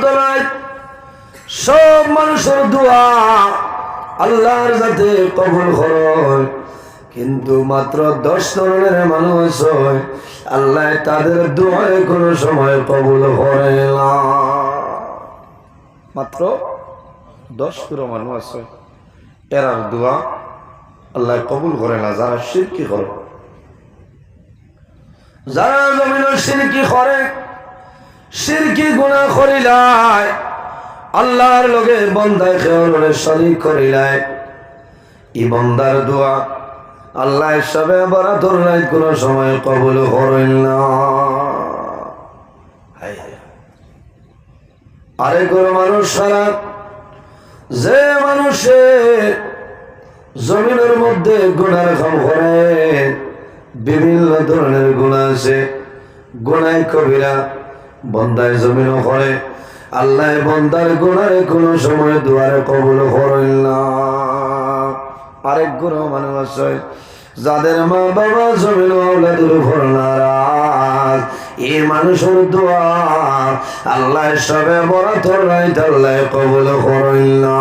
দোলাই সব মানুষের দোয়া আল্লাহর যাতে কবুল হয়, কিন্তু মাত্র 10 ধরনের মানুষ হয় আল্লাহ তাদের দোয়ায় কোনো সময় কবুল করে না। মাত্র 10 মানুষ আছে এরার দোয়া আল্লাহ কবুল করে না, যারা শিরকি করে, যারা জমিনের শিরকি করে, শিরকি গুনাহ করিলায়, আল্লাহর লগে বন্দায় খেয়ালে শরীক করিলায়, এই বন্দার দোয়া আল্লাহ সবে বরাতর রাত কোন সময় কবুল করেন না। আরে কোন মানুষ সারা যে মানুষে জমিনের মধ্যে গুনার কাম করে, বিভিন্ন ধরনের গুনাহ আছে, গুনায় কবিরা বন্দায় জমিনও করে, আল্লাহ বন্দার গুনারে কোন সময় দুয়ারে কবুল করেন না। আরেক গুণ মানুষ আছে যাদের মা বাবা জমিন আওলাদের উপর নারাজ, এই মানুষের দোয়া আল্লাহ সবে বরাতর রাত আল্লাহ কবুল করেন না।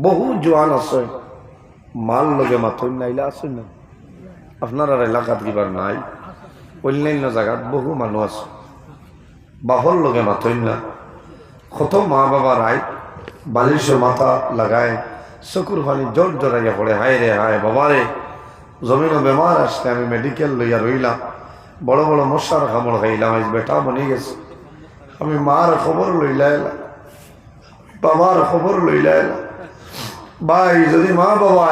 বহু জোয়ান আছে মাল লগে মাথুর নাইলা আছে না, আপনার এলাকাত কিবার নাই, অন্যান্য জায়গাত বহু মানুষ আছে বাহর লগে মাথুর না, কত মা বাবা রায় বালিশ মাথা লাগায় চকুর পানি জোর জড়াইয়া পড়ে, হায় রে হায় বাবারে জমিনও বেমার আসলে আমি মেডিকেল লইয়া রইলাম, বড় বড় মশার কামড় খাইলাম, আজ বেটা বনে গেছে, আমি মার খবর লইলা এলাম, বাবার খবর লইলা এলাম। ভাই যদি মা বাবা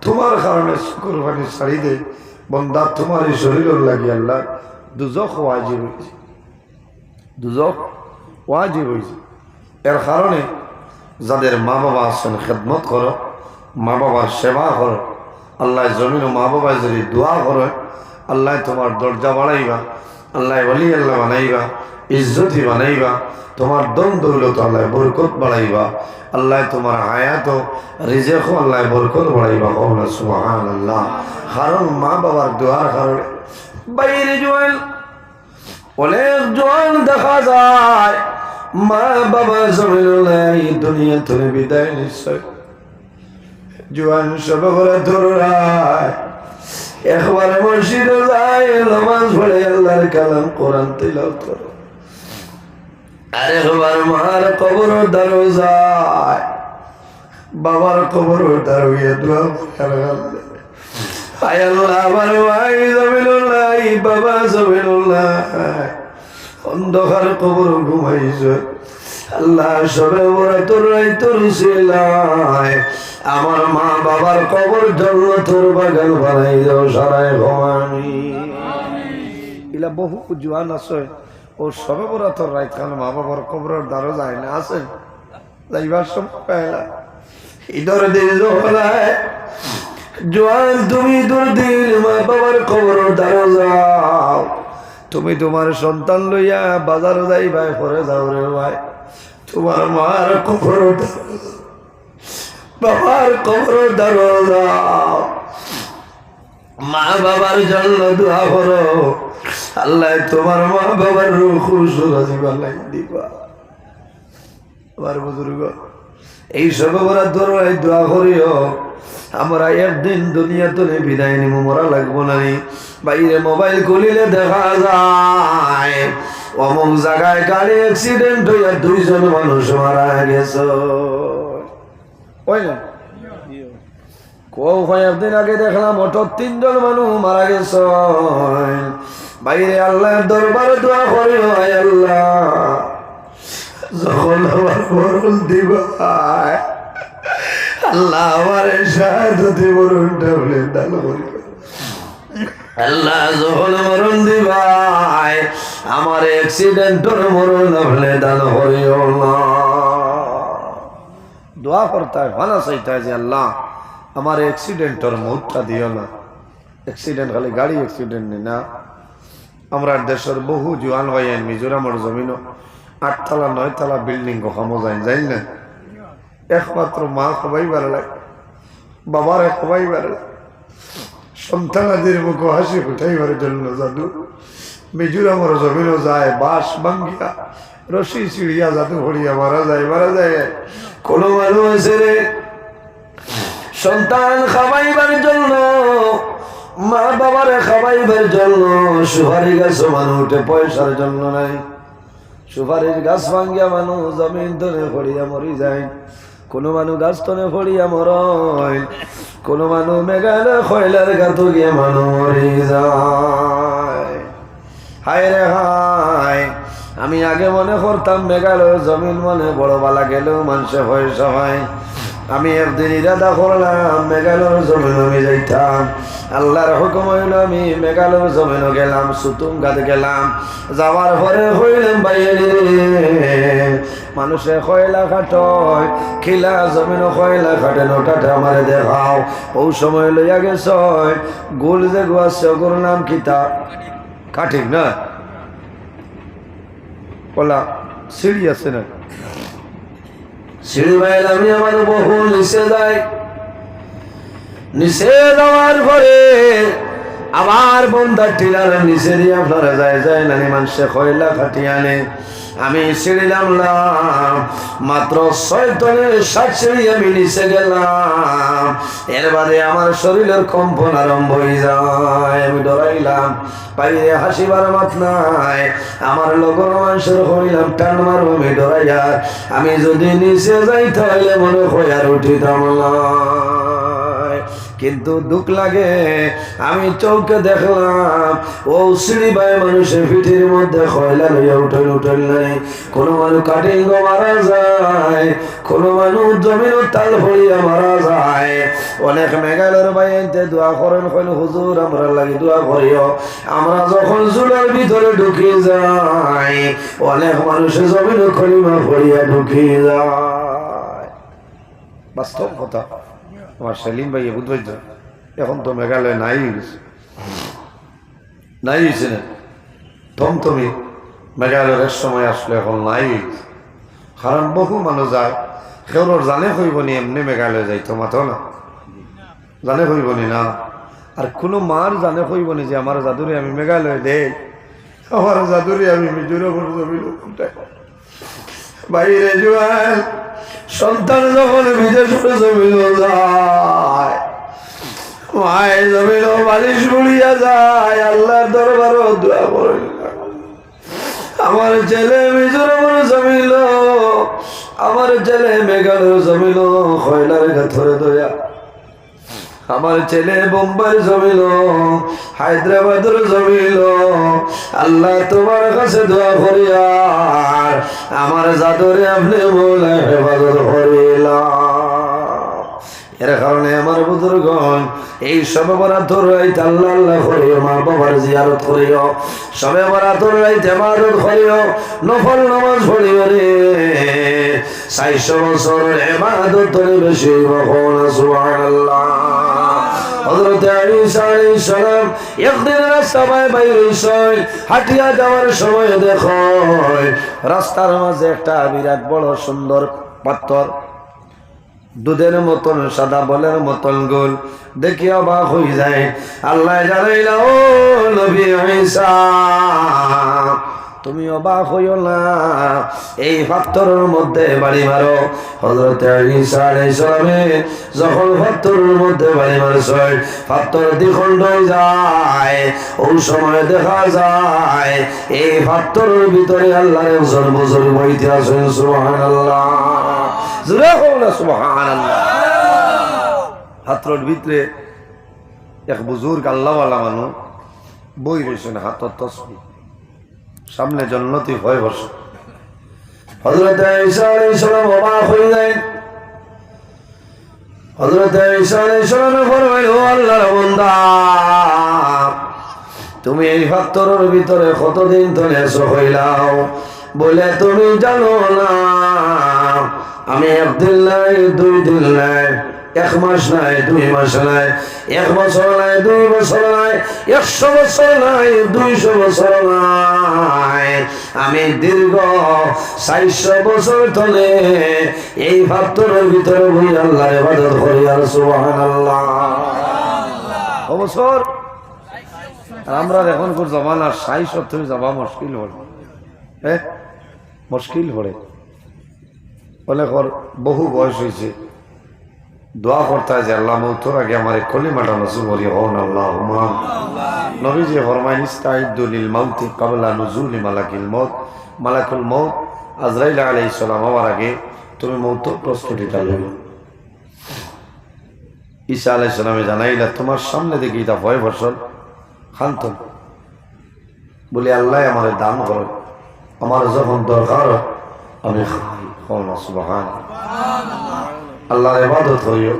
তোমার কারণে চকুর পানি ছাড়ি দে, বন্দা তোমার এই শরীরের লাগি আল্লাহ দুজক ওয়াজিব হয়েছে, দুজক ওয়াজিব হয়েছে। এর কারণে যাদের মা বাবা আছেন খেদমত করো, মা বাবার সেবা করো, আল্লাহ জমিন ও মা বাবা যদি দোয়া করো আল্লাহ তোমার দরজা বাড়াইবা, আল্লাহ বলি আল্লাহ বানাইবা, ইজ্জতি বানাইবা, তোমার দম দৌলত আল্লাহ বরকত বাড়াইবা, আল্লাহ তোমার হায়াত রিজেক আল্লাহ বরকত বাড়াইবা। কওনা সুবহানাল্লাহ। কারণ মা বাবার দোয়ার কারণে বাইরে জোয়ান অনেক জোয়ান দেখা যায় মা বাবা জমিনুল্লাহ দুনিয়া থেকে বিদায় নিশ্চয়, জোয়ান সব করে ধরায় একবার মসজিদে যায় নামাজ পড়ে আল্লাহর কালাম কোরআন তিলাওয়াত করে, আরেকবার মার কবর দ্বারও যায়, বাবার কবর দ্বারুয়ে দোয়া করে আয় আল্লাহ আমার ভাই জমিনুল্লাহ, বাবা জমিনুল্লাহ অন্ধকার কবর ঘুমাইছ, আল্লাহ সবে বরাতর রাইতর ছিলায় আমার মা বাবার কবর জান্নাতের বাগান বানাই দাও সারায় ঘুমানি। ইলা বহু জোয়ান আছে ও সবে বরাতর রাইত খান মা বাবার কবরের দ্বারও যায় না, আছে যাইবার সময় পেলা ঈদের দিন জোহরায় জোয়ান তুমি দূর দিন মা বাবার কবরের দ্বারও যাও, তুমি তোমার সন্তান লইয়া বাজার যাইবা করে যাও রে ভাই, তোমার মার কবর বাবার কবর দ্বারও যাও, মা বাবার জন্য দোয়া করো, আল্লাহ তোমার মা বাবার রূহ সুরাজি বানাই দিবা। আমার বুজুর্গ এই সব ওরা দোয়াই দোয়া করিও, আমরা একদিন দুনিয়া তুলে বিদায় নিব, মরা লাগবো না। বাইরে মোবাইল খুলিলে দেখা যায় অমুক জায়গায় গাড়ি অ্যাক্সিডেন্ট হইয়া 2 জন মানুষ মারা গেছে, কয়েকদিন আগে দেখলাম অটো 3 জন মানুষ মারা গেছে। বাইরে আল্লাহর দরবারে দোয়া করি, আয় আল্লাহ যখন আমার মরণ দিবা আল্লাহ আমার শাহাদাতে মরণটা বলে দান করি, আল্লাহ যখন মরণ দিবা আমার অ্যাক্সিডেন্টের মরণ বলে দান করিও না। দোয়া করতে হয়, ভালো চাইতে হয় যে আল্লাহ আমার অ্যাক্সিডেন্টের মৌতটা দিও না। অ্যাক্সিডেন্ট খালি গাড়ি অ্যাক্সিডেন্ট নেই না, আমরা দেশের বহু জোয়ান ভাই মিজোরামের জমিনও 8 তলা 9 তলা বিল্ডিং কখামো যাই না, একমাত্র মা সবাই বেড়ায়, বাবার সবাই বেড়ায়, সন্তানাদের মুখ হাসি ফুটাইবার জন্য জাদু মিজোরামের জমিনও যায়, বাঁশ ভাঙ্গিয়া রশি চিড়িয়া জাদু হরিয়া মারা যায়। কোন মানুষ আছে রে সন্তান খাওয়াইবার জন্য, মা বাবারে খাওয়াইবার জন্য সুপারি গাছ মানুষ উঠে, পয়সার জন্য নাই। সুপারির গাছ ভাঙ্গিয়া মানুষ জমিন তনে ফড়িয়া মরি যায়। কোন মানুষ গাছ তনে ফড়িয়া মরয়, কোন মানুষ মেঘালয় খয়লার গাতো গিয়ে মানুষ মরি যায়। হায় রে হায়, আমি আগে মনে করতাম মেঘালয়ের জমিন মনে বড় বালা গেলেও মানুষে পয়সা হয়। আমি একদিন ইরাদা করলাম মেঘালয়ের জমিন আমি যাইতাম। আল্লাহর হুকুম হইল আমি মেঘালয়ের জমিনও গেলাম, সুতুঙ্গাত গেলাম। যাওয়ার পরে হইলাম বাইরে মানুষে কয়লা খাটয়, খিলা জমিন কয়লা খাটে, ওটাতে আমারে দেখাও। ও সময় লইয়া গেছ গোল যে গোয়াছে ওগুর নাম কিতা কাঠিক না বলা সিঁড়ি আছে না, সিঁড়ি বাইল আমি আমার বহু নিচে যাই। নিচে যাওয়ার পরে আমার বন্ধার টিলার নিচে দিয়ে আপনারা যায় নানি মানুষে কয়লা খাটিয়ে আনে। আমি সিঁড়ি নামলাম, মাত্র 6 টনের 7 সিঁড়ি আমি নিচে গেলাম। এর বাদে আমার শরীরের কম্পন আরম্ভ হয়ে যায়। আমি ডরাইলাম, বাইরে হাসিবার মাত নাই। আমার লগর মানুষের হইলাম টান মারব আমি ডরাইয়া। আমি যদি নিচে যাই তাহলে মনে হয় আর উঠিতাম না। কিন্তু দুঃখ লাগে, আমি চৌকে দেখলাম ও সিঁড়ি বাই মানুষের পিঠের মধ্যে কয়লা লইয়া উঠেন নাই। কোনো মানুষ কাটিং মারা যায়, কোনো মানুষ জমিন তাল ভরিয়া মারা যায়। অনেক মেঘালয়ের বাইতে দোয়া করেন, কইল হুজুর আমরা লাগি দোয়া করিও। আমরা যখন জুলার ভিতরে ঢুকি যাই অনেক মানুষের জমিন কলিমা ভরিয়া ঢুকি যায়। বাস্তব কথা। আমার সেলিম ভাই বুঝবাই তো এখন তো মেঘালয় নাই গেছে, নাই গেছে না তুমি মেঘালয়ের এক সময় আসলে এখন নাই গেছে। কারণ বহু মানুষ যায়, কেউর জানে হইব নি এমনি মেঘালয় যাইতো মাথো না, জানে হইব নি না। আর কোনো মার জানে হইব নি যে আমার জাদুরে আমি মেঘালয় দেই, আমার জাদুরে আমি মিজোরামের জমিন উঠাই। বাইরে জোয়াল সন্তান যখন বিদেশে জমিন যায়, মায়ের জমিন বালিশ বুড়িয়া যায়। আল্লাহর দরবারও দোয়া করে আমার ছেলে মিজোরামের জমিল, আমার ছেলে মেঘালয়ের জমিল, কয়লার গাথরে দয়া। আমার ছেলে বোম্বাই জমিল, হায়দ্রাবাদের জমিল। আল্লাহ তোমার কাছে দোয়া করিয়া আমার জাদরে আপনি বলে হেফাজত করিলাম। এর কারণে আমার বুজুর্গণ এই সবে বরাতর রাইতে আল্লাহ আল্লাহ করিও, মা বাবার জিয়ারত করিও, সবে বরাতর রাইতে ইবাদত করিও, নফল নামাজ পড়িও রে। 400 বছর ইবাদত বেশি বকন সুবহানাল্লাহ। হযরত ঈসা আলাইহিস সালাম একদিন রাস্তায় বাইরে হইছেন, হাঁটিয়া যাওয়ার সময় দেখো রাস্তার মাঝে একটা বিরাট বড় সুন্দর পাথর, দুধের মতন সাদা বলের মতন গোল, দেখি অবাক হয়ে যায়। আল্লাহ জানাইলা ও নবী ঈসা তুমি অবাক হইও না, এই পাথরের মধ্যে বাড়ি মারো। হযরত ঈসা আলাইহিস সালামে যখন পাথরের মধ্যে বাড়ি মারছে, পাথর দ্বিখণ্ড হয়ে যায়। ওই সময় দেখা যায় এই পাথরের ভিতরে আল্লাহর একজন বুজুর্গ বইতে আছেন। সুবহানাল্লাহ, জোরে বলো সুবহানাল্লাহ। পাথরের ভিতরে এক বুজুর্গ আল্লাহওয়ালা মানুষ বই রয়েছেন, হাতত তসবিহ, সামনে জান্নাতি ভয় বসে। হযরত ঈসা আলাইহিস সালাম অবাক হয়ে যায়। হযরত ঈসা আলাইহিস সালাম ফরমাইল ও আল্লাহর বান্দা, তুমি এই পাথরের ভিতরে কতদিন ধরে আছো হইলাও? বলে তুমি জানো না আমি একদিন নাই, 2 দিন নাই, 1 মাস নাই, 2 মাস নাই, 1 বছর নাই, 2 বছর নাই, 100 বছর নাই, 200 বছর নাই, আমি দীর্ঘ 400 বছর ধরে এই পাথরের ভিতরে বই আল্লাহর ইবাদত করি। আর সুবহানাল্লাহ, বছর আর আমরা এখনকার জমানা ৬০-৭০ যাওয়া মুশকিল হল, হ্যাঁ মুশকিল হলে অনেকর বহু বয়স হয়েছে, দোয়া করতে হয় যে আল্লাহ মৌতর আগে আমার কলিমাটা নসিব করি হন আল্লাহুম্মা। নবীজি ফরমায়েন ইস্তাইদু লিল মাউতি ক্বাবলা নুজুলি মালাকিল মউত। মালাকুল মউত আজরাইল আলাইহিস সালাম আমার আগে তুমি মৌতর প্রস্তুতিটা লইল। ঈসা আলাইহিস সালামে জানাইলা তোমার সামনে দেখি এটা ভয় বসল শান্ত বলে আল্লাহ আমার দান করো, আমার যখন দরকার আমি সুবহানাল্লাহ। আল্লাহর ইবাদত হইও,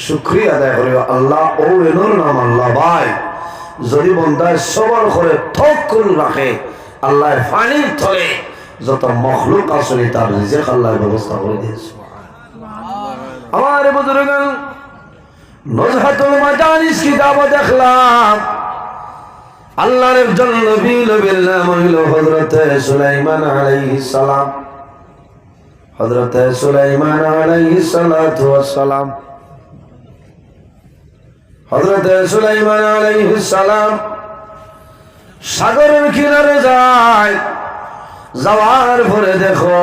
শুকরিয়া আদায় করিও। আল্লাহ ও এনোর নাম আল্লাহ ভাই যদি বন্দায় সবর করে তওয়াক্কুল রাখে আল্লাহর পানির তলে যত মখলুক আছে তার রিজিক আল্লাহর ব্যবস্থা করে দিয়েছে। আমার বুজুর্গান নজহাতুল মাজালিস কিতাব দেখলাম আল্লাহর একজন নবী, নবীর নাম হইল হযরত সুলাইমান আলাইহিস সালাম। হযরত সুলাইমান আলাইহিস সালাতু ওয়াস সালাম, হযরত সুলাইমান আলাইহিস সালাম সাগরের কিনারে যায়। যাওয়ার পরে দেখো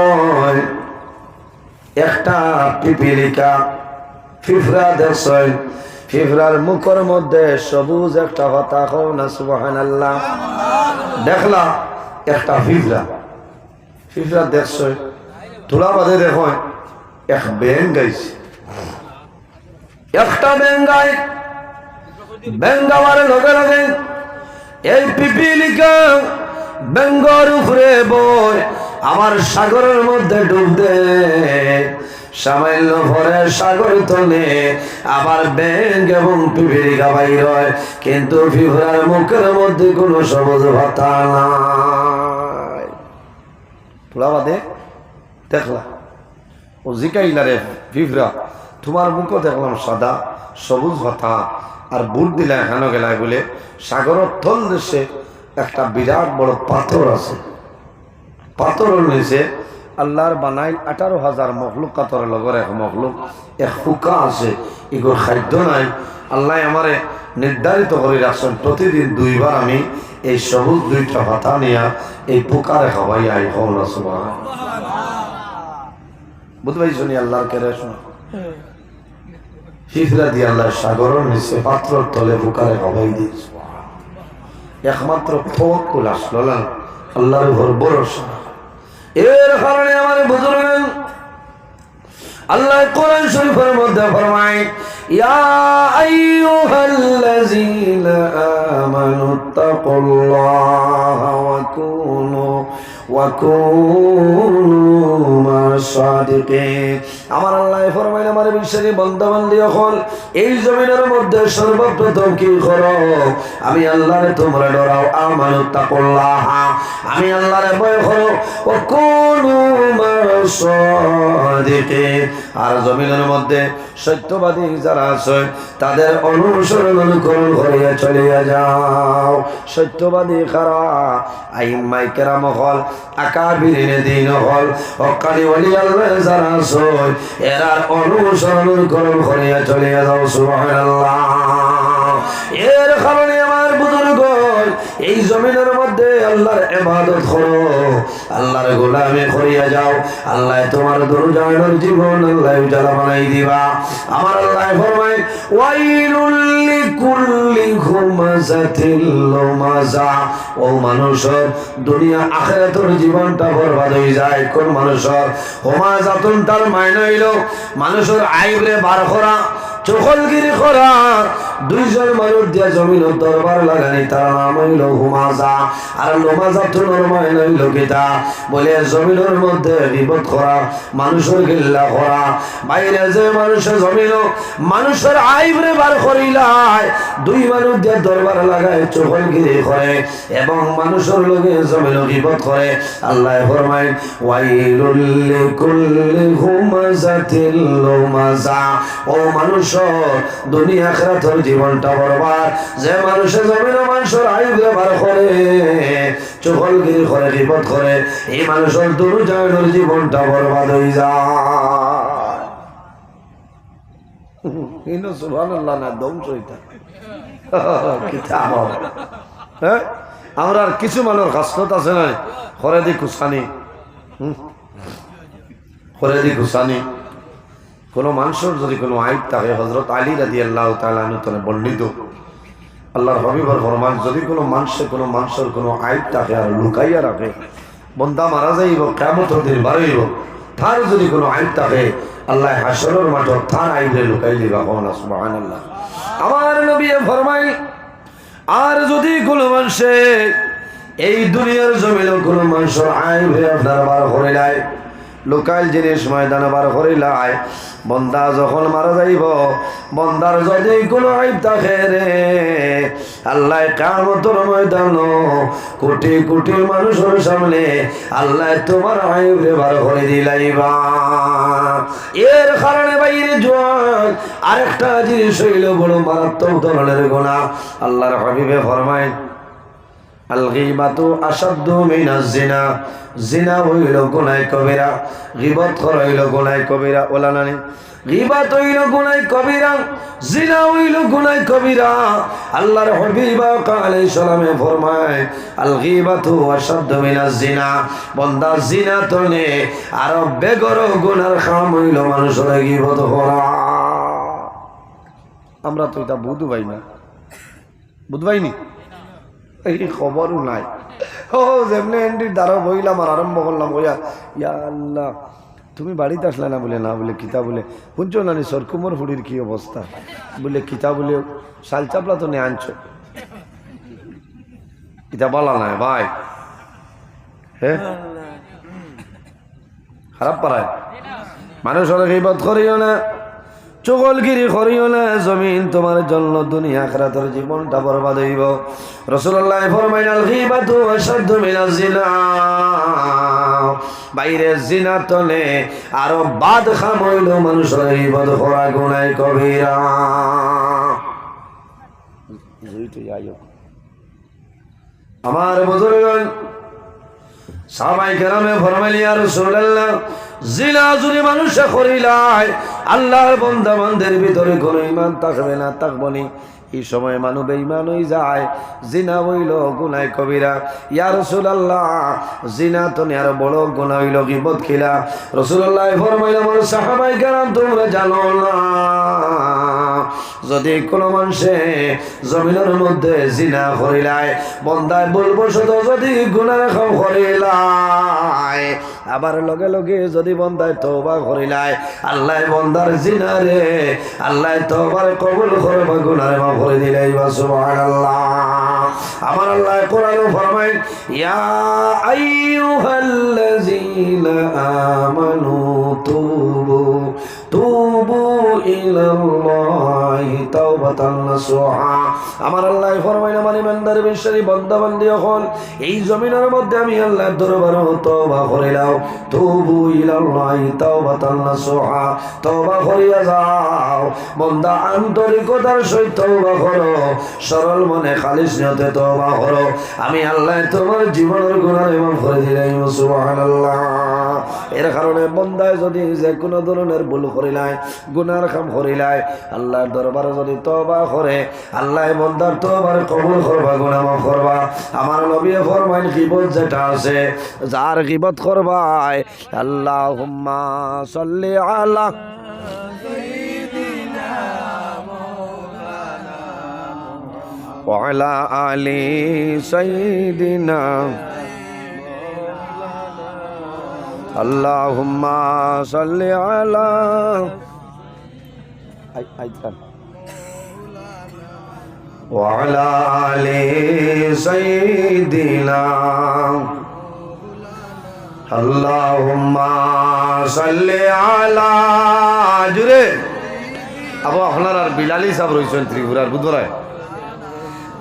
একটা পিপিলিকা ফিফরা দেখছেন, ফিফরার মুখের মধ্যে সবুজ একটা পাতা, কও না সুবহানাল্লাহ। দেখলা একটা ফিফরা, ফিফরা দেখছো তোলা বাদে দেখো এক ব্যাঙ গাইছে, একটা ব্যাঙ গায়। ব্যাঙ গাওয়ার লগে লগে এই পিপিলিকা ব্যাঙর উপরে বয় আমার সাগরের মধ্যে ডুব দে। সামান্য পরে সাগর তলে আবার ব্যাঙ এবং পিপিলিকা বাইর হয়, কিন্তু ফিফরার মুখের মধ্যে কোনো সবুজ পাতা নাই। তোলা বাদে দেখলা ও জিকাইলা রে ফিফরা তোমার মুখও দেখলাম সাদা সবুজ পাতা, আর বুট দিলা এখানে গেলায় বলে সাগরের তল দেশে একটা বিরাট বড় পাথর আছে। পাথরের নিচে আল্লাহর বানাইল 18,000 মখলুক, কাতরের লগর এক মখলুক, এক ফুকা আছে, এগুলো খাদ্য নাই। আল্লাহ আমারে নির্ধারিত করে রাখছেন প্রতিদিন 2 বার আমি এই সবুজ 2টা পাতা নিয়ে এই পোকারে খাওয়াই আই হল না সুবহানাল্লাহ। বুঝতে পারছি নি আল্লাহর কেরে শোনা ফিফরা দিয়ে আল্লাহ সাগরের নিচে পাত্রর তলে পোকারে খাওয়াই দিয়েছে। একমাত্র তাওয়াক্কুল আসলো না, আল্লাহর উপর ভরসা। এর কারণে আমার বুজুর্গ আল্লাহ কোরআন শরীফের মধ্যে ফরমায় ইয়া আইয়ুহাল্লাযীনা আমানুত্তাকুল্লাহা ওয়া কুনু মা'আস সাদিকিন। আমার আল্লাহ ফরমায় আমার বিশ্বাসী বান্দা-বান্দী হল এই জমিনের মধ্যে সর্বপ্রথম কি করো, আমি আল্লাহরে তোমরা ডরাও, আমানুত্তাকুল্লাহা আমি আল্লাহরে ভয় করো, ওয়া কুনু মা'আস সাদিকিন আর জমিনের মধ্যে সত্যবাদী যারা আছে তাদের অনুসরণ অনুকরণ করিয়া চলিয়া যাও। সত্যবাদী কারা? আইম্মাই কেরাম হল, আকাবিরিনে দিন হল, হক্কানি ওলি আল্লাহ যারা আছে এরার অনুসরণ অনুকরণ করিয়া চলিয়া যাও। সুবহানাল্লাহ। এর কারণে আমার বুজুর্গ এই জমিনের মধ্যে আল্লাহর ইবাদত করো, আল্লাহর গোলামি করিয়া যাও, আল্লাহ তোমার দুর্জয়ের জীবন আল্লাহ উজালা বানাই দিবা। আমার আল্লাহ ফরমায় ওয়াইলুল লিকুল্লি হুমাযাতিল লুমাযা। ও মানুষের দুনিয়া আখিরাতের জীবনটা বরবাদ হয়ে যায় কোন মানুষের? হুমাযাতুন তার মানে হইল মানুষের আইবরে বার করা, চখলগিরি করা, 2 জন মানুষ দিয়া জমিন দরবার লাগানি, তার নাম হইল হুমাযা। আর লুমাযাতুন মানে হইল কিতা বলে জমিনের মধ্যে বিপদ করা, মানুষের গিল্লা করা। বাইরে যে মানুষের জমিন মানুষের আইবরে বার করিলাই, 2 মানুষ দিয়া দরবার লাগায়, চখলগিরি করে এবং মানুষের লগে জমিন বিপদ করে। আল্লাহ ফরমায় ওয়াইলুল লিকুল্লি হুমাযাতিল লুমাযা। ও মানুষ দুনিয়া আখিরাতের জীবনটা বরবাদ। যে মানুষের জমিন মানুষের আইবরে বার করে, চখলগিরি করে, বিপদ করে, এই মানুষের দুর্জয়ের জীবনটা বরবাদ হয়ে যায়। সুবহানাল্লাহ না ধ্বংস হইতা কিতাব হ্যাঁ, আমরা আর কিছু মানুষ হাসলত আছে না, খরেদি কুসানি, খরেদি কুসানি। কোনো মানুষের যদি কোনো আইব থাকে, হযরত আলী রাদিয়াল্লাহু তাআলা আনহু তনে বর্ণিত, আল্লাহর হাবিবের ফরমান, যদি কোনো মানুষের কোনো আইব থাকে আর লুকাইয়া রাখে, বন্দা মারা যাইব, কিয়ামতের দিন বাড়াইব, তার যদি কোনো আইব থাকে আল্লাহ হাসরের মাঠে তার আইবে লুকাই দিবা। সুবহানাল্লাহ। আমার নবী ফরমাই, আর যদি কোনো মানুষে এই দুনিয়ার জমিনে কোনো মানুষের আইবে আপনার বার করে নাই, লোকাল জিনিস ময়দানে বার করে লাই, বন্দা যখন মারা যাইব, বন্দার যদি কোনো আইব থাকে রে, আল্লাহ কিয়ামতের ময়দানে কোটি কোটি মানুষের সামনে আল্লাহ তোমার আইব রে বার করে দিলাইবা। এর কারণে বাইরে জোয়ান আরেকটা জিনিস হইল বড় মারাত্মক ধরনের গুনাহ। আল্লাহর হাবিবে ফরমায়, আল গীবাতু আশাদ্দু মিনাজ জিনা, জিনা হইল গুনাহ কবিরা, গীবত করা হইল গুনাহ কবিরা। ওলা নানি, গীবত হইল গুনাহ কবিরা, জিনা হইল গুনাহ কবিরা। আল্লাহর হাবিব আলাইহিস সালামে ফরমায়, আল গীবাতু আশাদ্দু মিনাজ জিনা, বান্দা জিনা তনে আর বেগর গুনার কাম হইল মানুষের গীবত করা। আমরা তো এটা বুঝবাই না, বুঝবাইনি, এই খবরও নাই। ও যেমনি এন্ডির দ্বারা বইলাম আর আরম্ভ করলাম, বইয়া ইয়া আল্লাহ তুমি বাড়িতে আসলে না, বলে না, বলে কিতা, বলে শুনছো না সরকুমর ফুড়ির কি অবস্থা, বলে কিতা, বলে শাল চাপলা তো নিয়ে আনছো, কিতা বলা নাই ভাই। হ্যাঁ, খারাপ পারায় মানুষের গীবত করিও না, চগলগিরি করিও না, জমিন তোমার জন্য দুনিয়া আখিরাতের জীবনটা বরবাদ হইব। রাসূলুল্লাহ ফরমাইলেন, আল গীবাতু আশাদ্দু মিনাজ জিনা, বাইরে জিনা তলে আরো বাদ খাম হইল মানুষের গীবত করা গুনাহ কবিরা। আমার বুজুর্গগণ সাহাবায়ে কেরামে ফরমাইলেন, ইয়া রাসূলুল্লাহ, জিনা যদি মানুষে করিলায় আল্লাহর বান্দা বান্দার ভিতরে কোনো ঈমান থাকবে না, থাকবনি। এই সময় মানুষ বেঈমান হয়ে যায়, জিনা হইল গুনাহ কবিরা। ইয়া রাসূলুল্লাহ, জিনা তো আর বড় গুনাহ হইল গীবত খিলা। রাসূলুল্লাহ ফরমাইলেন, আমার সাহাবায়ে কেরাম তোমরা জানো না, যদি কোনো মানুষে জমিনের মধ্যে জিনা করিলায়, বন্দায় বলবো শুধু যদি গুনাহ কাম করিলায়, আবার লগে লগে যদি বন্দায় তওবা করিলায়, আল্লাহ বন্দার জিনা রে আল্লাহ তওবার কবুল করবে, গুনাহ মাফ করে দিলাইবা। সুবহানাল্লাহ। আমার আল্লাহ কোরআনে ফরমায়, ইয়া আইয়ুহাল্লাযীনা আমানু তুবু তুবু ইলাল্লাহি তাওবাতান নাসুহা। আমার আল্লাহ ফরমায়, আমার ইমানদার বিশ্বাসী বান্দা বান্দি যখন এই জমিনের মধ্যে আমি আল্লাহর দরবারে তওবা করিলাম, তুবু ইলাল্লাহি তাওবাতান নাসুহা, তওবা করিয়া যাও, বান্দা আন্তরিকতার সহিত তওবা করো, সরল মনে খালিস নিয়তে তওবা করো, আমি আল্লাহ তোমার জীবনের গুনাহ মাফ করে দিলাম। সুবহানাল্লাহ। এর কারণে বান্দায় যদি যে কোনো ধরনের ভুল করিলায়, গুনার কাম করিলায়, আল্লাহর দরবারে যদি তওবা করে, আল্লাহ বান্দার তওবার কবুল করবা, গুনাহ মাফ করবা। আমার নবী ফরমাইন, গীবত যেটা আছে, যার গীবত করবাই, আল্লাহুম্মা সাল্লি আলা ওয়া আলা আলি সাইয়্যিদিনা, আল্লাহুম্মা সাল্লি আলা ওয়া আলা আলি সাইয়্যিদিনা, আল্লাহুম্মা সাল্লি আলা। জুরে আবু আপনার আর বিলালি সাহেব রয়েছেন ত্রিপুরার বুধবারায়।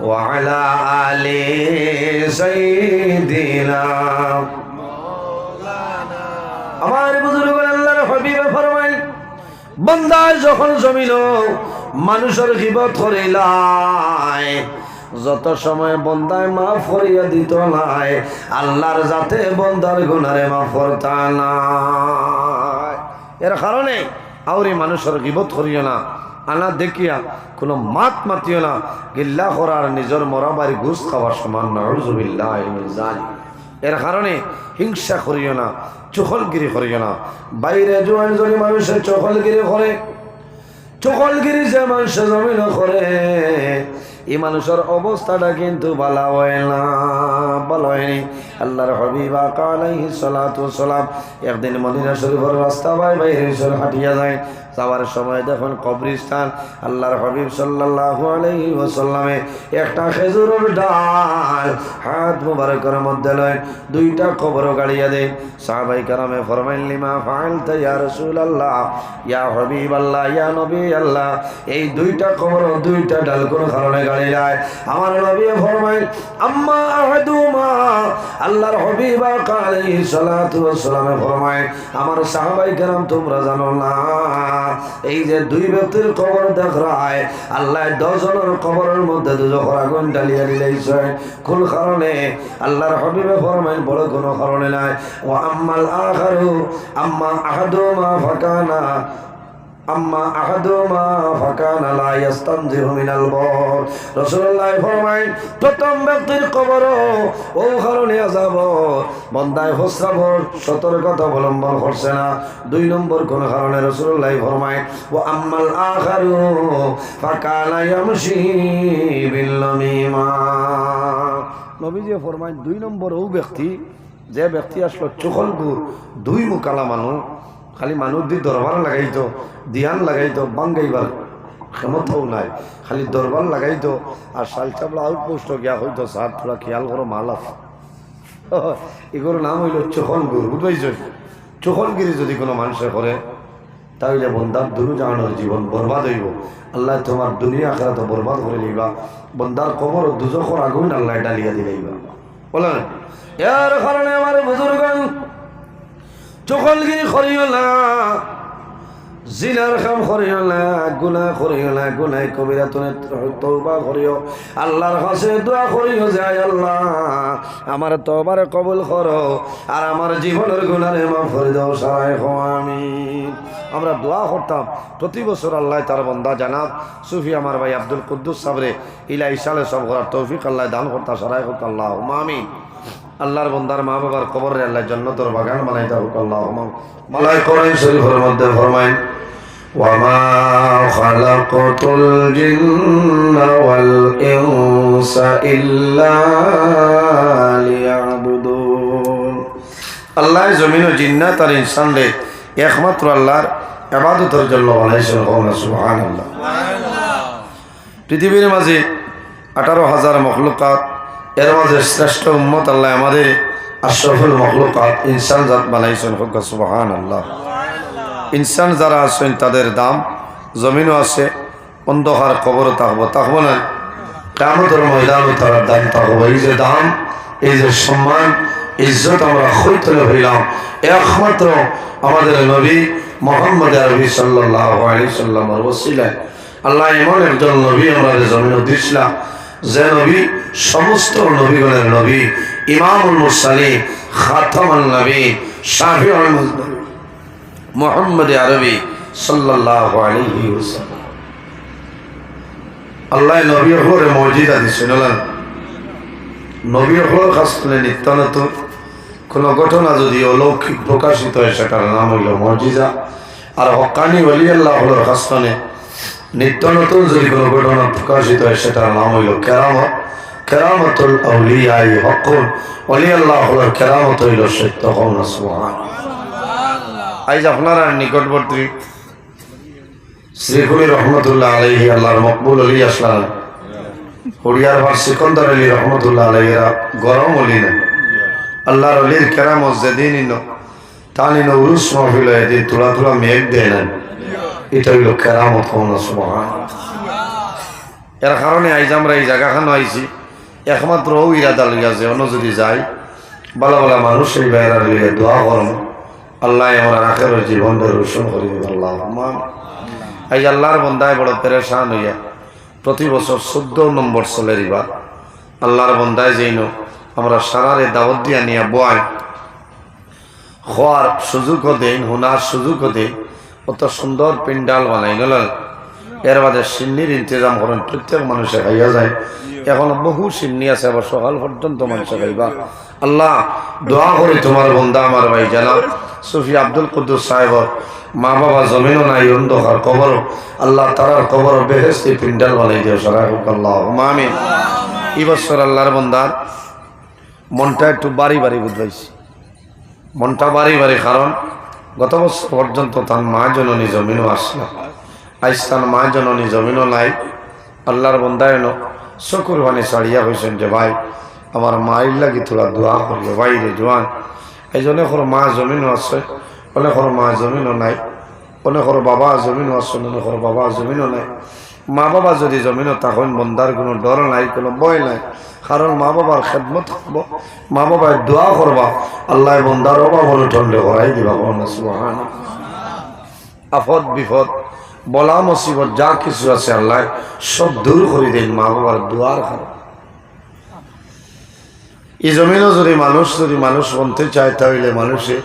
ওয়া আলা আলি সাইয়্যিদিনা। আমার বুজুর্গ আল্লাহর হাবিব ফরমায়, বান্দা যখন জমিল মানুষের গীবত করিলায়, যত সময় বন্দায় মাফ করিয়া দিত নাই, আল্লাহর যাতে বন্দার গুনারে মাফ করতা নাই। এর কারণে আউরি মানুষের গীবত করিও না, আনা দেখিয়া কোনো মাত মাতিও না, গিল্লা করার নিজের মরাবাড়ি ঘুষ খাওয়ার সমান। নাউযুবিল্লাহ মিন যালিক। এর কারণে হিংসা করিও না, চখলগিরি করিও না। বাইরে জোয়ান জনি মানুষের চখলগিরি করে, চখলগিরি যে মানুষ জমিন করে, এই মানুষের অবস্থাটা কিন্তু ভালো হয় না, ভালো হয়নি। আল্লাহর হাবিব আকা আলাইহিস সালাতু ওয়াস সালাম একদিন মদিনা শরীফের রাস্তা বাইরে হাঁটিয়া যায়। যাওয়ার সময় দেখুন কবরস্থান। আল্লাহর হাবিব সাল্লাল্লাহু আলাইহি ওয়াসাল্লামে একটা খেজুরের ডাল হাত মুবারকের মধ্যে লয়, দুইটা কবর গাড়িয়া দেয়। সাহাবায়ে কেরামে ফরমাইলেন, লিমা ফাআলতা ইয়া রাসূলুল্লাহ, ইয়া হাবিবাল্লাহ, ইয়া নবী আল্লাহ, এই দুইটা কবর দুইটা ডাল কোন কারণে গাড়িলায়? আমার নবী ফরমাইল, আম্মা আহাদুমা, আল্লাহর হাবিব আলাইহিস সালাতু ওয়াস সালামে ফরমায়, আমার সাহাবায়ে কেরাম তোমরা জানো না, এই যে দুই ব্যক্তির কবর দেখায় আল্লাহ 10 জনের কবরের মধ্যে দুজনের আগুন ঢালিয়া দিলেছে। কোন কারণে? আল্লাহর হাবিবে ফরমায়, বড় কোনো কারণে নাই। ও আম্মাল আখারু, আম্মা আহাদুমা ফাকানা, আম্মা আহাদুমা ফাকানা লা ইস্তানজিরু মিনাল বর। রাসূলুল্লাহ ফরমায়, প্রথম ব্যক্তির কবর ও কারণে আযাব, বন্দায় হোসরাবর সতর্কতা অবলম্বন করছে না। 2 নম্বর কোন কারণে? রাসূলুল্লাহ ফরমায়, ও আম্মাল আখারু ফাকানা ইয়ামশি বিল নামিমা। নবীজি ফরমায়, 2 নম্বর ও ব্যক্তি, যে ব্যক্তি আসলো চখলগুর, 2 মুকালা মানুষ, খালি মানুষ দিয়ে দরবার লাগাইতো, দিয়ান লাগাইতো, বাঙ্গাইবার ক্ষমতাও নাই, খালি দরবার লাগাইতো আর শালচাবলা আউটপোস্ট গিয়া হইতো, স্যার তোরা খেয়াল করো মাল আছে। এগুলোর নাম হইল চখলগুর, বুঝবাইছ? চখলগিরি যদি কোনো মানুষে করে তাহলে বন্দার দুরুজাহানের জীবন বরবাদ হইব। আল্লাহ তোমার দুনিয়া আখিরাত বরবাদ করে দিবা, বন্দার কবর দুজখর আগুন আল্লাহ ডালিয়া দিলাইবা। বলেন, এর কারণে আমার বুজুর্গান চখলগিরি করিও না, জিনার কাম করিও না, গুনাহ করিও না, গুনাহ কবিরা তুমি তওবা করিও, আল্লাহর কাছে দোয়া করিও যে আল্লাহ আমার তওবারে কবুল করো আর আমার জীবনের গুনাহে মাফ করে দাও, সবাই আমিন। আমরা দোয়া করতাম প্রতি বছর, আল্লাহ তার বান্দা জানাব সুফি আমার ভাই আব্দুল কুদ্দুস সাবরে ইলা ইসালে সব করার তৌফিক আল্লাহ দান করতা, সরাই করতা, আল্লাহুম্মা আমিন। আল্লাহর বন্দার মা বাবার কবরে আল্লাহ জান্নাতের বাগান বানাই দাও, আল্লাহুম্মা। মালায়ে কোরআন শরীফের মধ্যে ফরমায়, ওয়ামা খালাকতুল জিন্না ওয়াল ইনসা ইল্লা লিয়াবুদুন। আল্লাহ জমিন ও জিন্নাত আর ইনসানরে একমাত্র আল্লাহর ইবাদতের জন্য বানাইছেন। সুবহানাল্লাহ। পৃথিবীর মাঝে 18,000 মখলুকাত, এর মাঝে শ্রেষ্ঠ উম্মত আল্লাহ আমাদের আশরাফুল মখলুকাত ইনসান জাত বানাইছেন। সুবহানাল্লাহ। ইনসান যারা আছেন তাদের দাম জমিনও আছে, অন্ধকার কবরও থাকবো, থাকবো না, কিয়ামতের ময়দানও তার দাম থাকবো। এই যে দাম, এই যে সম্মান, ইজ্জত আমরা হইতলে হইলাম একমাত্র আমাদের নবী মুহাম্মদ আরবি সাল্লাল্লাহু আলাইহি সাল্লামের ওসিলায়। আল্লাহ এমন একজন নবী আমাদের জমিনে দিয়েছিলেন যে নবী সমস্ত নবীগণের নবী, ইমামুল মুরসালিন, খাতামুন নবী, শাফিউল মুজনিবিন, মুহাম্মদ আরবি সাল্লাল্লাহু আলাইহি ওয়াসাল্লাম। আল্লাহ নবী হরে মর্যাদা দিয়েছেন। নবী হওয়ার কাছে নিত্য নতুন কোনো ঘটনা যদি অলৌকিক প্রকাশিত হয় সেটার নাম হইল মর্যাদা। আর হক্কানি ওলি আল্লাহ হওয়ার কাছে নিত্য নতুন যদি কোনো ঘটনা প্রকাশিত হয় সেটার নাম হইল কেরামত। কেরামতুল আউলিয়াই হকুন, ওলি আল্লাহ হওয়ার কেরামত হইল সত্য। আজ আপনারা নিকটবর্তী শ্রীফুলি রহমতুল্লাহ আলাইহি আল্লাহর মকবুল অলি আসলাম, হরিয়ার ভার সিকন্দর আলী রহমতুল্লাহ আলাইহিরা গরম অলি না আল্লাহর অলির কেরামত যেদিন তানিন উরুস মাহফিল এদিন তোলা তোলা মেঘ দেয় না, এটা হইল কেরামত। এর কারণে আইজ আমরা এই জায়গাখানে আইছি একমাত্র ও ইরাদা লইয়া যে অন্য যদি যাই বালা বালা মানুষ এই বাইরার লইয়া দোয়া করম, আল্লাহ আমার আখেরের জীবনটা রোশন করি দেব। আল্লাহুম্মা। আইজ আল্লাহর বন্দায় বড় পেরেশান হইয়া প্রতি বছর 14 নম্বর চলের ইবা আল্লাহর বন্দায় যেইন আমরা সারারে দাওয়াত দিয়া নিয়া বয় হওয়ার সুযোগও দেন, হোনার সুযোগও দেন, অত সুন্দর পেন্ডাল বানাই নল এর বাদে সিন্নির ইন্তজাম করেন, প্রত্যেক মানুষে খাইয়া যায়। এখন বহু সিন্নি আছে, আবার সকাল পর্যন্ত মানুষে খাইবা। আল্লাহ দোয়া করি তোমার বন্দা আমার ভাই জানাব সুফি আব্দুল কুদ্দুস সাহেবর মা বাবা জমিনও নাই, অন্ধকার কবর, আল্লাহ তারার কবর বেহেশতি পিন্ডাল বানাই দিও সরাই হোক আল্লাহ আমিন। এই বছর আল্লাহর বন্দার মনটা একটু বাড়ি বাড়ি বুঝবাইছি, মনটা বাড়ি বাড়ি, কারণ গত বছর পর্যন্ত তার মা জননী জমিনও আসলো, আজ তার মা জননী জমিনও নাই। আল্লাহর বন্দায় চকুর পানি ছাড়িয়া হয়েছেন যে ভাই আমার মায়ের লাগি তোরা দোয়া করিও বাইরে জোয়ান। এই জন্য মা জমিনও আছে, অনেকর মা জমিনও নাই, অনেকর বাবা জমিনও আছে, অনেকর বাবা জমিনও নাই। মা বাবা যদি জমিনও তখন বন্দার কোনো ডর নাই, কোনো ভয় নাই, কারণ মা বাবার খেদমত করবো, মা বাবার দোয়া করবা, আল্লাহ বন্দার অভাব অনুঠন্ডে করাই দিবা। সুবহানাল্লাহ। আফদ বিপদ বলা মুসিবত যা কিছু আছে আল্লাহ সব দূর করে দেন মা বাবার দোয়ার কারণ। এই জমিনও যদি মানুষ বলতে চায় তাহলে মানুষে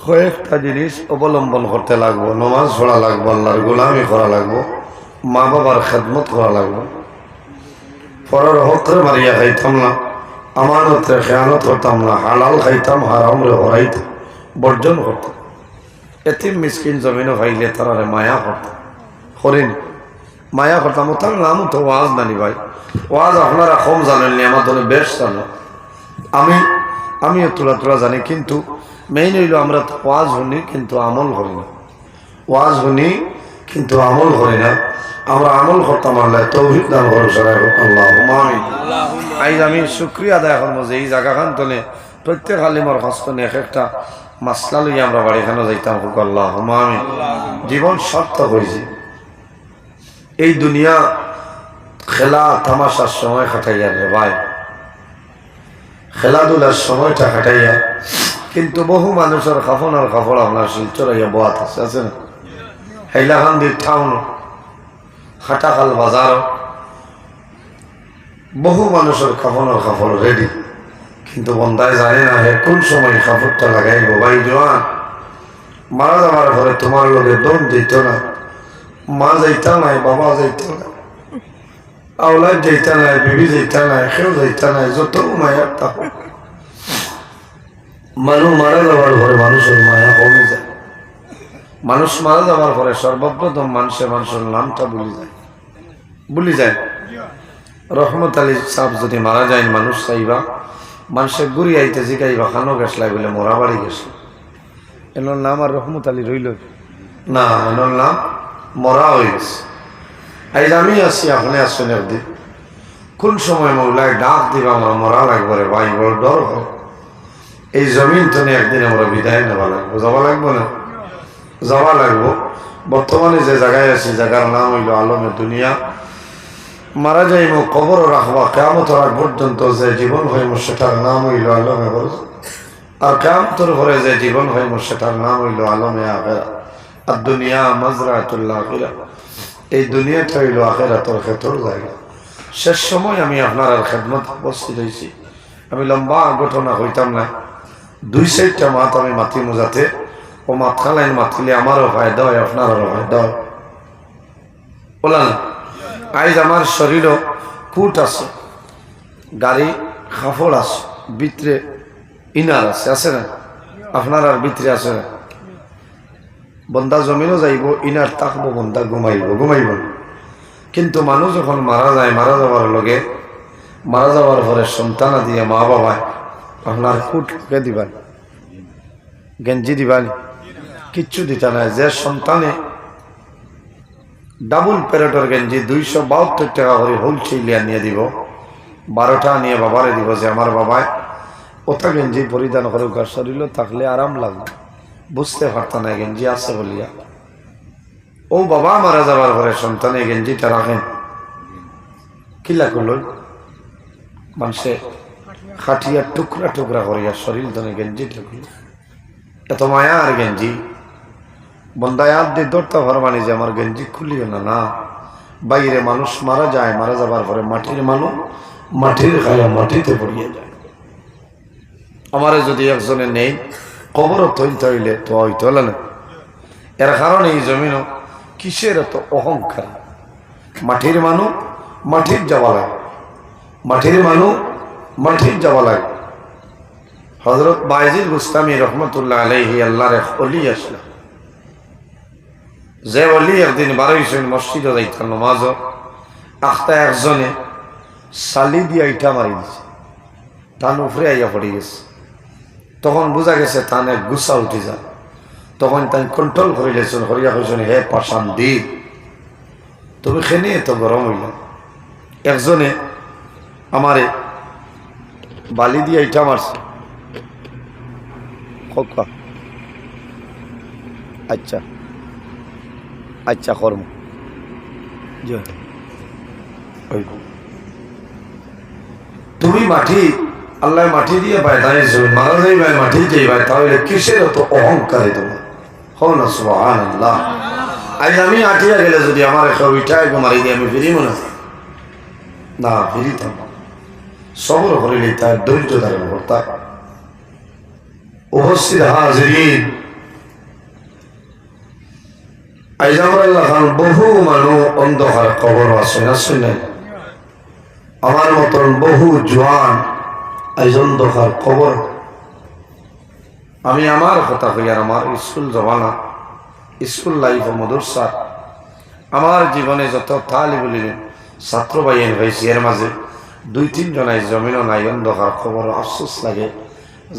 কয়েকটা জিনিস অবলম্বন করতে লাগবো। নমাজ পড়া লাগবো, আল্লাহর গোলামি করা লাগবো, মা বাবার খেদমত করা লাগবো, পরের হকরে মারিয়া খাইতাম না, আমানতে খেয়ানত করতাম না, হালাল খাইতাম, হারাম রে হরাইতাম, বর্জন করতাম। এতিম মিসকিন জমিনও ভাইলে তারা মায়া করতাম, করিনি মায়া করতাম। তার নামও তো ওয়াজ নানি ভাই, ওয়াজ আপনারা কম জানেননি, আমার ধরে বেশ জানো, আমিও তোলা জানি, কিন্তু মেইন হইল আমরা ওয়াজ শুনি কিন্তু আমল করি না, ওয়াজ শুনি কিন্তু আমল করি না। আমরা আমল করতাম, আল্লাহ তৌফিক দান করুন সবাই আল্লাহ আমিন। আজ আমি শুকরিয়া আদায় করবো যে এই জায়গাখান তলে প্রত্যেক আলিমর হস্তনে এক একটা মাসলা লইয়া আমরা বাড়িখানে যাইতাম হোক আল্লাহ আমিন। জীবন সার্থক হয়েছে, এই দুনিয়া খেলা তামাশার সময় খাটাইয়া রে ভাই, খেলাধুলার সময়টা খাটাইয়া, কিন্তু বহু মানুষের কাফন আর কাপড় আপনার শিলচরাইয়া বোয়াত আছে না, হাইলাকান্দির টাউন, হাটাখাল বাজার, বহু মানুষের কাফন আর কাপড় রেডি, কিন্তু বন্দায় জানে না হে কোন সময় কাপড়টা লাগাইব। ভাই জোয়ান, মারা যাওয়ার পরে তোমার লোকে দম দিত না, মা যাইতা নাই, বাবা যাইতা নাই, আওলাদ যাইতা নাই, বিবি যাইতা নাই, কেউ যাইতা নাই, যত মায়ার তাপ মানুষ মারা যাওয়ার পরে মানুষের মায়া কমে যায়। মানুষ মারা যাওয়ার পরে সর্বপ্রথম মানুষের নামটা ভুলি যায়। রহমত আলী সাহেব যদি মারা যায়, মানুষ চাইবা মানুষের গুড়ি আইতে জিগাইবা খানো গেছলাই বলে মোরা বাড়ি গেছে, এনার নাম আর রহমত আলী রইল না, এনার নাম মরা হয়ে গেছে। আজ আমি আছি, আপনি আসছেন একদিন, কোন সময় মৌলায় ডাক দিবা আমরা মরা লাগবো রে ভাই, বড় ডর হয়। এই জমিন তো একদিন আমরা বিদায় নেওয়া লাগবো, যাওয়া লাগবো না, যাওয়া লাগবো। বর্তমানে যে জায়গায় আছি জায়গার নাম হইল আলমে দুনিয়া। মারা যাইব, কবর রাখবা, কিয়ামতের আগ পর্যন্ত যে জীবন হইব সেটার নাম হইল আলমে বরজ, আর কিয়ামতের পরে যে জীবন হইব সেটার নাম হইল আলমে আখিরা। আর দুনিয়া মাজরাতুল আখিরা, এই দুনিয়াটা হইল আখিরাতের ক্ষেত্র জায়গা। শেষ সময় আমি আপনার আর খেদমত উপস্থিত হয়েছি। আমি লম্বা ঘটনা হইতাম না, 2-4টা মাত আমি মাতি মোজাতে, ও মাথা লাইন মাতিলে আমারও ফায়দা হয়, আপনারও ফায়দা হয়। বলা না, আজ আমার শরীরও কুট আছে, গাড়ি কাপড় আছে, ভিতরে ইনার আছে না, আপনার আর ভিতরে আছে না। বন্দা জমিনও যাইব, ইনার থাকবো, বন্দা ঘুমাইব। কিন্তু মানুষ যখন মারা যায়, মারা যাওয়ার লগে, মারা যাওয়ার পরে সন্তান দিয়ে মা বাবায় আপনার কুটকে দিবানি, গেঞ্জি দিবানি, কিচ্ছু দিতা নাই। যে সন্তানে ডাবল প্যারেটের গেঞ্জি 272 টাকা করে হোলসেলিয়া নিয়ে দিব, 12টা নিয়ে বাবারে দিব, যে আমার বাবায় ওটা গেঞ্জি পরিধান করে শরীর থাকলে আরাম লাগবে, বুঝতে পারত না গেঞ্জি আছে বলিয়া। ও বাবা মারা যাবার পরে সন্তানে গেঞ্জিটা রাখেন, কিলা করল মানুষে খাটিয়া টুকরা টুকরা করিয়া শরীর ধরে গেঞ্জিটা করল, এত মায়া আর গেঞ্জি। বন্দায় হাত দিয়ে ধরতে পারবানি যে আমার গেঞ্জি খুলিও না, না। বাইরে মানুষ মারা যায়, মারা যাবার পরে মাটির মানুষ, মাটির খায়া মাটিতে পড়িয়ে যায়। আমারে যদি একজনে নেই, কবর তৈলতে হইলে তো হইতে হলে না। এর কারণে এই জমিনও কিসের এত অহংকার? মাটির মানুষ মাটির যাওয়া লাগে, মাটির মানুষ মাটির যাওয়া লাগে। হযরত বায়েজিদ বুস্তামি রহমতুল্লাহ আলাইহি আল্লাহর এক ওলি আসলো, যে ওলি একদিন বারোইছেন মসজিদে যাইতেন নামাজ, আখতা একজনে সালি দিয়া ইটা মারি দিছে, টান উপরে আইয়া পড়ে গেছে। তখন বোঝা গেছে টানে গুসা উঠে যায়। তখন তাই কন্ট্রোল করে লেছেন, হরিয়া কইছেন, হে পাশান দি তুমি খেনে এত গরম হইল। একজনে আমারে বালি দিয়া ইটা মারছে। আচ্ছা আচ্ছা কর্ম তুমি মাটি আল্লাহ মাটি দিয়ে পায় তাই মারা যাই ভাই মাটি যেই ভাই, তাহলে কিসের এত অহংকারে তোমার? হও না সুবহানাল্লাহ। আজ আমি আটিয়া গেলে যদি আমার একটা উইটাই মারি দিয়ে আমি ফিরি মনে না, ফিরিতাম সবর করিলে তার ধৈর্য ধারণ করতাম। উপস্থিত হাজিরিন, আজ আমরা বহু মানুষ অন্ধকার কবর আছে না শুনে, আমার মতন বহু জোয়ান আজ অন্ধকার কবর। আমি আমার কথা কই, আর আমার স্কুল জমানা, স্কুল লাইফ মাদ্রাসা, আমার জীবনে যত তালিবুল ইলম ছাত্র ভাইয়ের হয়েছে, এর মাঝে 2-3 জনাই জমিনও নাই, অন্ধকার খবর। আফসোস লাগে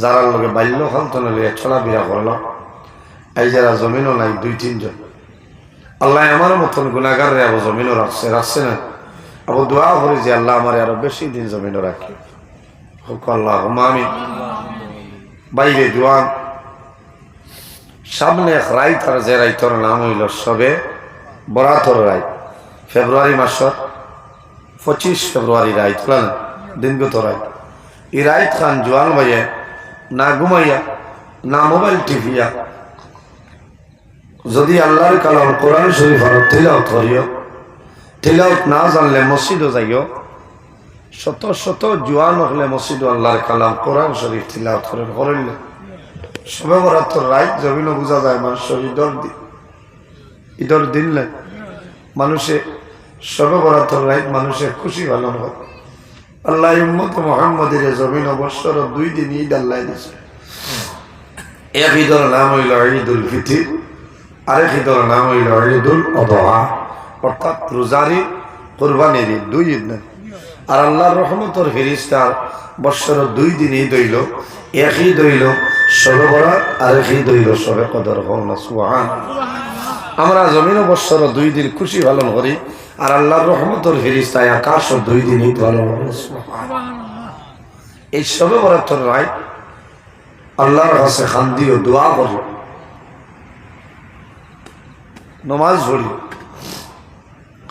যারা লগে বাল্যকাল তো নলে চলাফেরা করল, এই যারা জমিনও নাই 2-3 জন। আল্লাহ আমার মতন গুণাগার রে আবু জমিনও রাখছে না। আবু দোয়া করি যে আল্লাহ আমার আরো বেশি দিন জমিনও রাখি, হোক আল্লাহ আমি। বাইরে জোয়ান সামনে এক রাইত, আর যে রাইতর নাম হইল সবে বরাতর রাইত। ফেব্রুয়ারি মাসের 25 ফেব্রুয়ারি রাইত, দিনগত রাইত। এই রাইত খান জোয়ান ভাইয়ে না ঘুমাইয়া না মোবাইল টিভিয়া যদি আল্লাহর কালাম কোরআন শরীফ আর তিলাওয়াত করিও, তিলাওয়াত না জানলে মসজিদও যাইও। শত শত জোয়ান হলে মসজিদ আল্লাহর কালাম কোরআন শরীফ তিলাওয়াত করিলে সবে বরাতর রাইত জমিনও বোঝা যায়। মানুষ ঈদের দিন মানুষে সবে বরাতর রাইত মানুষের খুশি পালন হয়। আল্লাহ উম্মত মুহাম্মাদের জমিন অবসর 2 দিন ঈদ আল্লাহ দিয়েছে। এক ঈদের নাম হইল ঈদুল ফিতর, আরেক ঈদের নাম হইল ঈদুল আযহা, অর্থাৎ রোজারি কুরবানির ঈদ, 2 ঈদ নেই। আর আল্লাহর রহমতের ফেরেশতার বছর 2 দিন ঈদ হইল। এক ঈদ হইল শবে বরাত, আরেক ঈদ হইল শবে কদর। সুবহানাল্লাহ। আমরা জমিন বছর 2 দিন খুশি পালন করি, আর আল্লাহর রহমতের ফেরেশতায় আকাশ 2 দিন ঈদ পালন করে। এই শবে বরাতর রাত আল্লাহর কাছে খান্দি ও দোয়া করি, নমাজ পড়ি।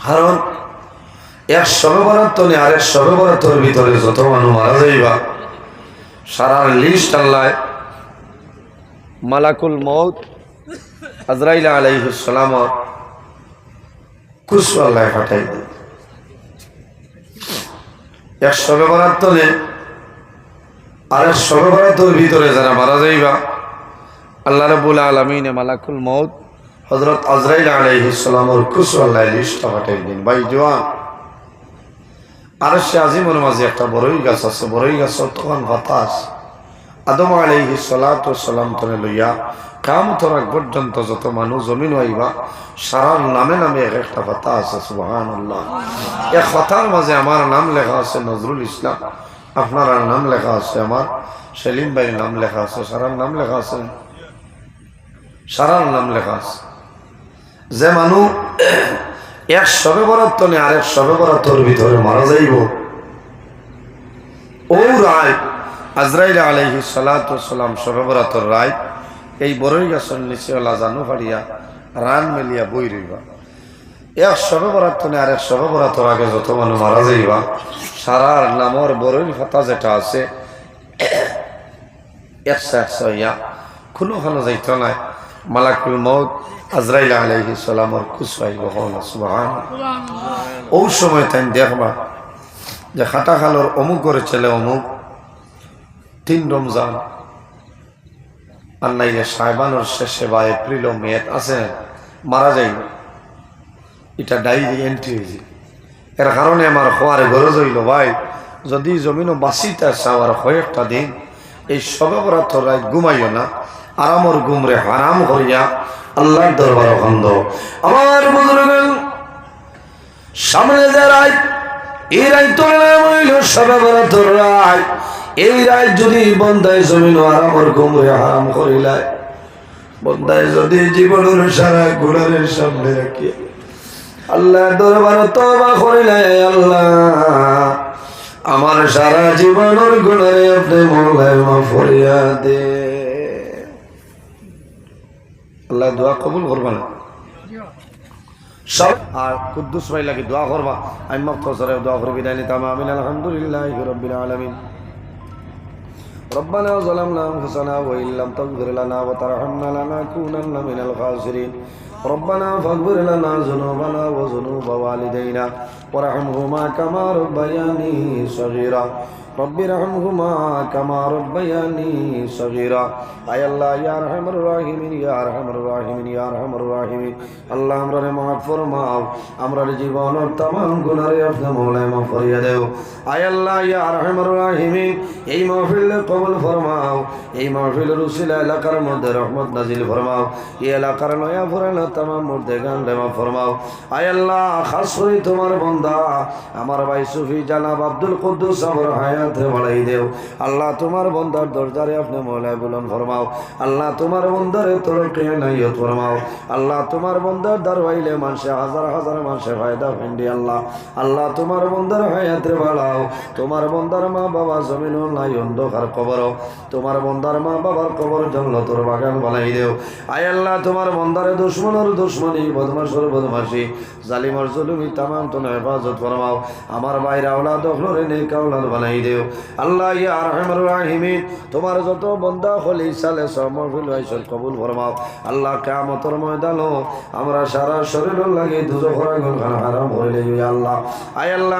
কারণ এক শবে বরাত তো নেই, আরেক শবে বরাতর ভিতরে যত মানুষ মারা যাইবা সারা লিস্ট আল্লাহ মালাকুল মউত আজরাইল আলাইহিস সালাম কুসু আল্লাহ পাঠাই দেয়। এক শবে বরাত তো নেই, আরেক শবে বরাতর ভিতরে যারা মারা যাইবা আল্লাহ রাব্বুল আলামিন মালাকুল মউত হযরত আজরাইল আলাইহিস সালামের কুসু আল্লাহ লিস্ট পাঠাই দেন। ভাই জওয়ান, আরশে আজিমের মাঝে একটা বড়ই গাছ আছে, বড়ই গাছ তখন বাতাস আদম আলাইহিস সালাতু সালাম তনে লইয়া কিয়ামতের আগ পর্যন্ত যত মানুষ জমিন হইবা সারার নামে নামে এক একটা পাতা আছে। সুবহানাল্লাহ। এক পাতার মাঝে আমার নাম লেখা আছে নজরুল ইসলাম, আপনার নাম লেখা আছে, আমার সেলিম ভাইয়ের নাম লেখা আছে, সারার নাম লেখা আছে, সারার নাম লেখা আছে। যে মানুষ এক শবে বরাত তো নেই, আরেক শবে বরাতর ভিতরে মারা যাইব, ও রায় আজরাইল আলাইহিস সালাতু সালাম শবে বরাতর রায় এই বড়ই গাছের নিচে ওলা জানু ফাড়িয়া রান মেলিয়া বই রইবা। এক শবে বরাত তো নেই, আরেক শবে বরাতর আগে যত মানুষ মারা যাইবা সারার নামর বড়ই ফাতা যেটা আছে 100 ইয়া কোনোখানে যাইতো নাই। মালাকুল মউত আজরাইল আলাইহিস সালামের কুসওয়াই বহন। সুবহানাল্লাহ। ওই সময় তাই দেখবা যে খাটা খালোর অমুক করে ছেলে অমুক 3 রমজান আর নাইলে শাবানোর শেষে বা এপ্রিল ও মে আছে মারা যাইব। এটা ডাইরি এন্ট্রি হয়েছে। এর কারণে আমার হওয়ার গরজ হইল ভাই, যদি জমিনও বাঁচিতে চাওয়ার কয়েকটা দিন এই সবে বরাত রাত ঘুমাইও না, আরামর ঘুমরে হারাম করিয়া আল্লাহর দরবার খন্দ। আমার বুজুর্গ সামনে যে রাত, এই রাত তোর নাম হইল সবে বরাত রাত। এই রাত যদি বন্দায় জমিন আরামর ঘুমরে হারাম করিলায়, বন্দায় যদি জীবনের সারা গুণারের সামনে রাখি আল্লাহর দরবার তওবা করিলে, আল্লাহ আমার সারা জীবনের গুনাহে আপনি মওলায় মাফ করিয়া দে। আল্লাহ দোয়া কবুল করবা না সব। আর কুদ্দুস ভাই লাগে দোয়া করবা, আমি মক্তসরে দোয়া করে বিদায় নিতাম। আমিন। আলহামদুলিল্লাহি রাব্বিল আলামিন। ربنا ظلمنا أنفسنا وإن لم تغفر لنا وترحمنا لنكونن من الخاسرين. ربنا فاغفر لنا ذنوبنا وذنوب والدينا وارحمهما كما ربياني صغيرا. رب ارحمهما كما ربياني صغيرا. আয় আল্লাহ ইয়া আরহামার রাহিমিন, ইয়া আরহামার রাহিমিন, ইয়া আরহামার রাহিমিন। আল্লাহ আমরারে মাফ ফরমাও, আমরার জীবনের तमाम গুনাহে আপনি মওলায় মাফ করিয়া দেও। আয় আল্লাহ ইয়া আরহামার রাহিমিন, এই মাহফিল কবুল ফরমাও, এই মাহফিলের উসিলা এলাকার মধ্যে রহমত নাজিল ফরমাও, এই এলাকার নয়া পুরানো तमाम মুর্দেগান মাফ ফরমাও। আয় আল্লাহ খাস করে তোমার বান্দা আমার ভাই সুফি জনাব আব্দুল কুদ্দুস আমার হায়াতে বাড়াই দেও। আল্লাহ তোমার বান্দার দরজারে আপনি মওলায় বুলন্দ ফরমাও। আল্লাহ তোমার বান্দারে তরকে নাইয়ত ফরমাও। আল্লাহ তোমার বান্দার দরবাইলে মানুষে হাজার হাজার মানুষে ফায়দা ফিন্দি। আল্লাহ আল্লাহ তোমার বান্দার হায়াতে বাড়াও। তোমার বান্দার মা বাবা জমিনও নাই অন্ধকার কবর, তোমার বান্দার মা বাবার কবর জান্নাতের বাগান বানাই দেও। আয় আল্লাহ তোমার বান্দারে দুশমনের দুশমনি, বদমাশের বদমাশি, জালিমের জুলুমি तमाम তো হেফাজত ফরমাও। আমার ভাইরা আওলাদ হলরে নেক আওলাদ বানাই দেও। আল্লাহ ইয়া আরহামার রাহিমিন, তোমার যত বান্দা হলি সালে সব মাহফিল আইসল কবুল ফরমাও। আল্লাহ কিয়ামতের ময়দানও আমরা সারা শরীর লাগে দুজখের আগুন হারাম হইলে আল্লাহ। আয় আল্লাহ